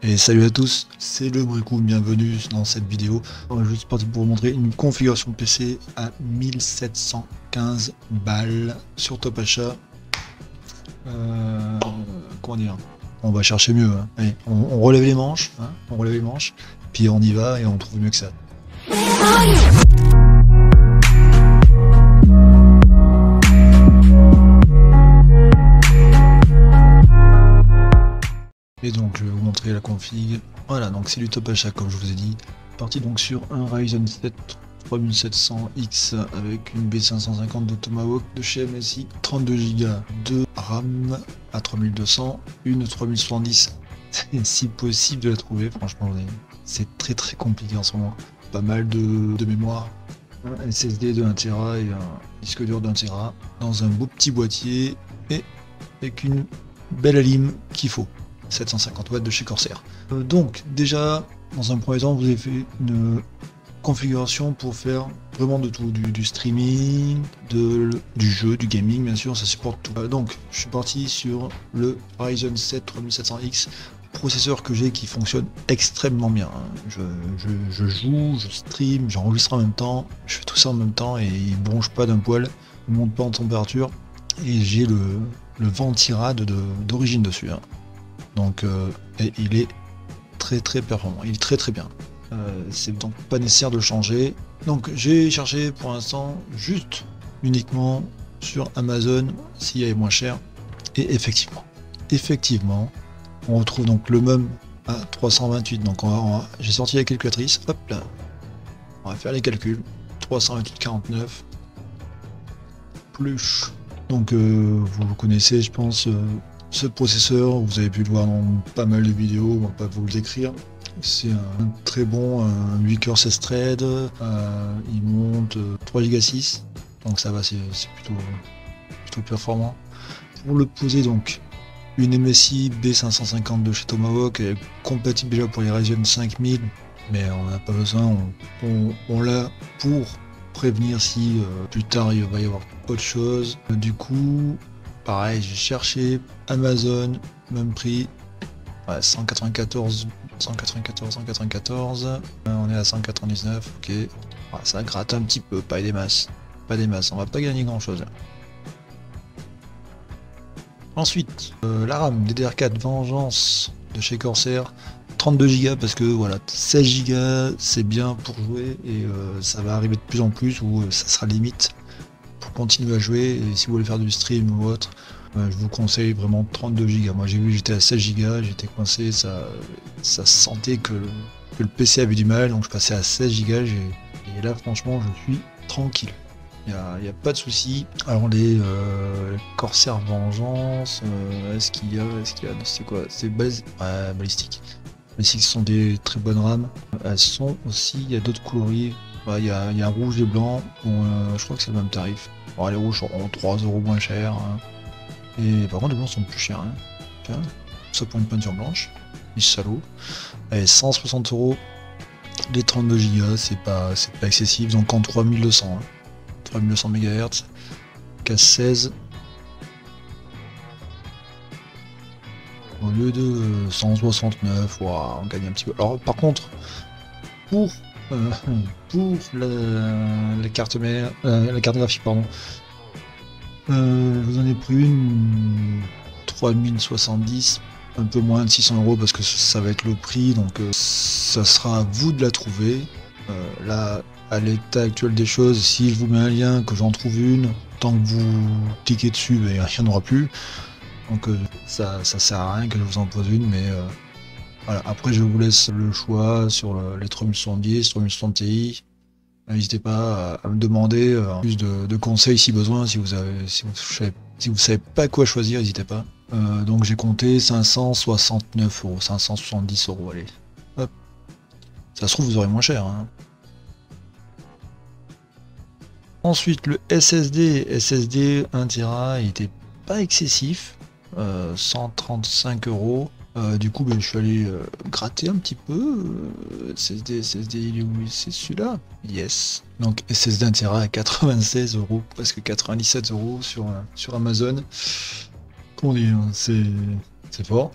Et salut à tous, c'est le Brico, bienvenue dans cette vidéo. Je suis parti pour vous montrer une configuration PC à 1715 balles sur Top Achat. Comment dire? On va chercher mieux, hein. Allez, on relève les manches, hein, on relève les manches, puis on y va et on trouve mieux que ça. Et donc je vais vous montrer la config. Voilà, donc c'est du top achat comme je vous ai dit. Parti donc sur un Ryzen 7 3700X avec une B550 de Tomahawk de chez MSI, 32 Go de RAM à 3200, une 3070 si possible de la trouver, franchement c'est très compliqué en ce moment. Pas mal de mémoire, un SSD de 1 Tera et un disque dur d'1 Tera dans un beau petit boîtier et avec une belle alim qu'il faut. 750 watts de chez Corsair. Donc déjà, dans un premier temps, vous avez fait une configuration pour faire vraiment de tout, du streaming, du jeu, du gaming, bien sûr, ça supporte tout. Donc, je suis parti sur le Ryzen 7 3700X, processeur que j'ai qui fonctionne extrêmement bien. Je joue, je stream, j'enregistre en même temps, je fais tout ça en même temps et il bronche pas d'un poil, il monte pas en température et j'ai le Ventirad d'origine dessus. Donc et il est très performant, il est très bien. C'est donc pas nécessaire de le changer. Donc j'ai cherché pour l'instant juste uniquement sur Amazon s'il y avait moins cher. Et effectivement, on retrouve donc le même à 328. Donc j'ai sorti la calculatrice, hop là, on va faire les calculs. 328,49 plus. Donc vous connaissez, je pense. Ce processeur, vous avez pu le voir dans pas mal de vidéos, on va pas vous le décrire. C'est un très bon 8 cœurs 16 threads, il monte 3 Go 6, donc ça va, c'est plutôt performant. Pour le poser donc, une MSI B550 de chez Tomahawk, elle est compatible déjà pour les Ryzen 5000, mais on n'a pas besoin, on l'a pour prévenir si plus tard il va y avoir autre chose. Du coup, pareil, j'ai cherché Amazon, même prix, ouais, 194, on est à 199, ok, ouais, ça gratte un petit peu, pas des masses, on va pas gagner grand chose là. Ensuite, la RAM DDR4 Vengeance de chez Corsair, 32 Go parce que voilà, 16 Go c'est bien pour jouer et ça va arriver de plus en plus où ça sera limite pour continuer à jouer. Et si vous voulez faire du stream ou autre, je vous conseille vraiment 32 Go. Moi j'ai vu, j'étais à 16 Go, j'étais coincé, ça sentait que le PC avait du mal, donc je passais à 16 Go et là franchement je suis tranquille. Il n'y a pas de souci. Alors les Corsair Vengeance, est-ce qu'il y a, c'est quoi? C'est balistique. Balistique sont des très bonnes rames. Elles sont aussi, il y a d'autres coloris. Il y a rouge et blanc, je crois que c'est le même tarif. Bon, les rouges seront 3 € moins cher. Hein. Et par contre les blancs sont plus chers. Hein. Tiens, ça pour une peinture blanche. Les salauds. Allez, 160 €. Les 32 Go, c'est pas excessif, donc en 3200. Hein. 3200 MHz. Casse 16. Au lieu de 169, wow, on gagne un petit peu. Alors par contre, pour la carte mère, la carte graphique, pardon, je vous en ai pris une 3070, un peu moins de 600 € parce que ça va être le prix, donc ça sera à vous de la trouver. Là, à l'état actuel des choses, si je vous mets un lien, que j'en trouve une, tant que vous cliquez dessus, ben, il n'y en aura plus. Donc ça sert à rien que je vous en pose une, mais voilà. Après je vous laisse le choix sur les 3070, 3070 Ti. N'hésitez pas à me demander plus de conseils si besoin, si vous savez pas quoi choisir, n'hésitez pas. Donc j'ai compté 569 €, 570 €, allez. Hop. Ça se trouve vous aurez moins cher. Hein. Ensuite le SSD 1 Tera, il était pas excessif, 135 €. Du coup, je suis allé gratter un petit peu. SSD, il est où? C'est celui-là. Yes. Donc SSD 1 Tera à 96 €, presque 97 € sur Amazon. Comment dire, c'est fort.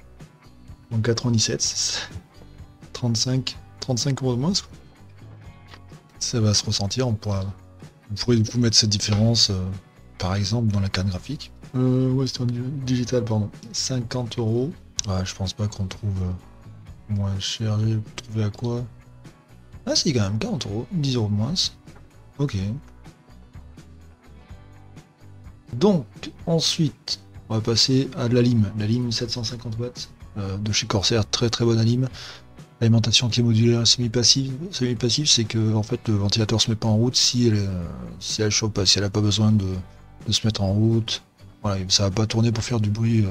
Donc 97, 35 € de moins. Ça va se ressentir, vous pourrez du coup mettre cette différence par exemple dans la carte graphique. Western Digital, pardon. 50 €. Ouais, je pense pas qu'on trouve moins cher. J'ai trouvé à quoi? Ah si, quand même, 40 €, 10 € de moins. Ok. Donc, ensuite, on va passer à de la lime. La lime 750 watts de chez Corsair, très très bonne lime. Alimentation qui est modulaire semi-passive. Semi-passive, c'est que en fait, le ventilateur se met pas en route si elle chauffe pas, si elle a pas besoin de se mettre en route. Voilà, ça va pas tourner pour faire du bruit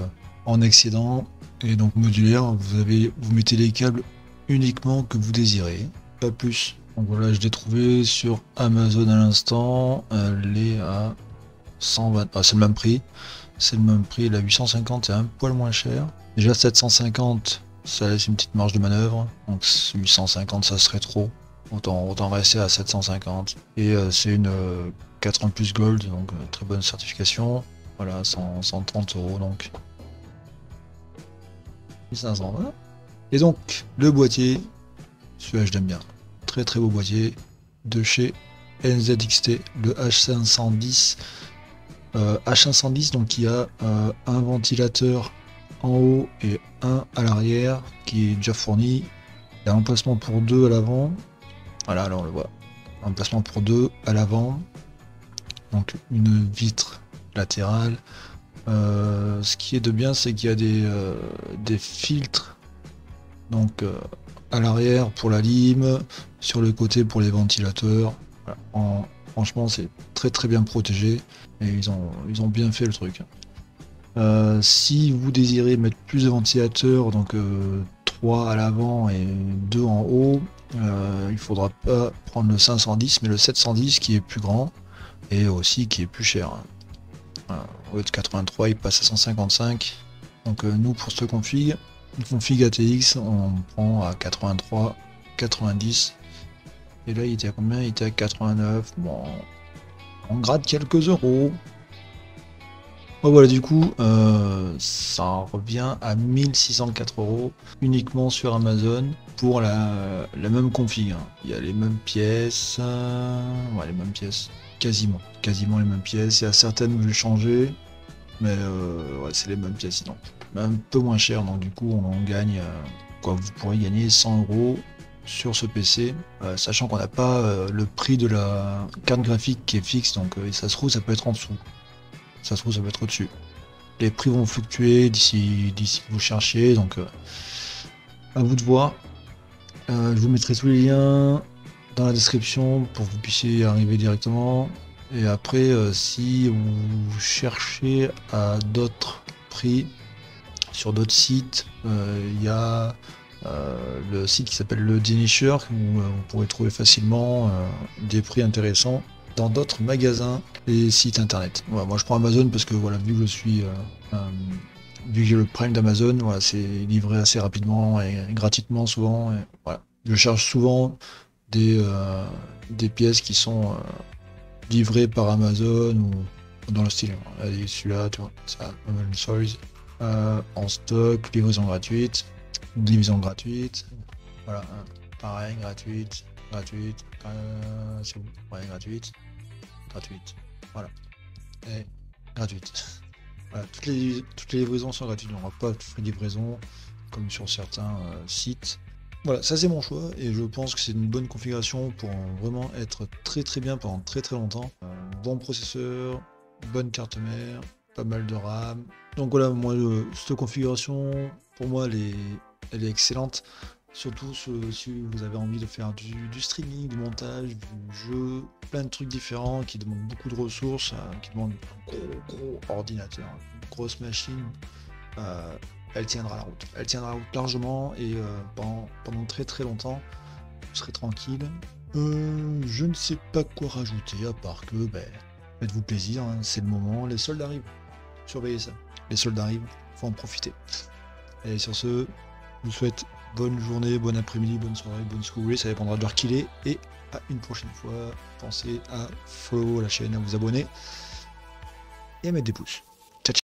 en excédent. Et donc modulaire, vous mettez les câbles uniquement que vous désirez, pas plus. Donc voilà, je l'ai trouvé sur Amazon à l'instant. Elle est à 120. Ah, c'est le même prix. C'est le même prix. La 850 est un poil moins cher. Déjà 750, ça laisse une petite marge de manœuvre. Donc 850, ça serait trop. Autant rester à 750. Et c'est une 4 ans plus gold, donc très bonne certification. Voilà, 130 € donc. 1500, voilà. Et donc, le boîtier, celui-là je l'aime bien. Très très beau boîtier de chez NZXT, le H510. H510, donc qui a un ventilateur en haut et un à l'arrière qui est déjà fourni. Il y a un emplacement pour deux à l'avant. Voilà, là on le voit. Un emplacement pour deux à l'avant. Donc une vitre latérale. Ce qui est de bien, c'est qu'il y a des filtres. Donc à l'arrière pour la lime, sur le côté pour les ventilateurs. Voilà. Franchement, c'est très très bien protégé et ils ont bien fait le truc. Si vous désirez mettre plus de ventilateurs, donc 3 à l'avant et 2 en haut, il faudra pas prendre le 510 mais le 710 qui est plus grand et aussi qui est plus cher. Au lieu de 83, il passe à 155. Donc nous pour cette config ATX, on prend à 83, 90. Et là, il était à combien? Il était à 89. Bon, on gratte quelques euros. Bon, voilà, du coup, ça revient à 1604 € uniquement sur Amazon pour la même config. Hein. Il y a les mêmes pièces. Ouais, les mêmes pièces. Quasiment les mêmes pièces. Il y a certaines où j'ai changé. Mais ouais, c'est les mêmes pièces sinon. Mais un peu moins cher, donc du coup, on en gagne. Quoi, vous pourrez gagner 100 € sur ce PC, sachant qu'on n'a pas le prix de la carte graphique qui est fixe, donc ça se trouve ça peut être en dessous, ça se trouve ça peut être au-dessus. Les prix vont fluctuer d'ici que vous cherchiez, donc à vous de voir. Je vous mettrai tous les liens dans la description pour que vous puissiez y arriver directement. Et après, si vous cherchez à d'autres prix sur d'autres sites, il y a le site qui s'appelle le Dénicheur où vous pourrez trouver facilement des prix intéressants dans d'autres magasins et sites internet. Voilà, moi je prends Amazon parce que voilà, vu que j'ai le Prime d'Amazon, voilà, c'est livré assez rapidement et gratuitement souvent. Et voilà. Je cherche souvent des pièces qui sont livrées par Amazon ou dans le style. Allez, celui-là, tu vois, ça, Stories, en stock, livraison gratuite. Division gratuite, voilà, pareil, gratuite, c'est où? Ouais, gratuite, voilà, et gratuite. Voilà, toutes les livraisons sont gratuites, on n'aura pas de frais de livraison comme sur certains sites. Voilà, ça c'est mon choix et je pense que c'est une bonne configuration pour vraiment être très très bien pendant très très longtemps. Bon processeur, bonne carte mère, pas mal de RAM. Donc voilà, moi cette configuration, pour moi elle est excellente, surtout si vous avez envie de faire du streaming, du montage, du jeu, plein de trucs différents qui demandent beaucoup de ressources, qui demandent un gros ordinateur, une grosse machine. Elle tiendra la route. Elle tiendra la route largement et pendant très très longtemps, vous serez tranquille. Je ne sais pas quoi rajouter à part que faites-vous plaisir, hein, c'est le moment, les soldes arrivent. Surveillez ça. Les soldes arrivent, faut en profiter. Et sur ce, je vous souhaite bonne journée, bon après-midi, bonne soirée, bonne ce que vous voulez, ça dépendra de l'heure qu'il est. Et à une prochaine fois, pensez à follow la chaîne, à vous abonner et à mettre des pouces.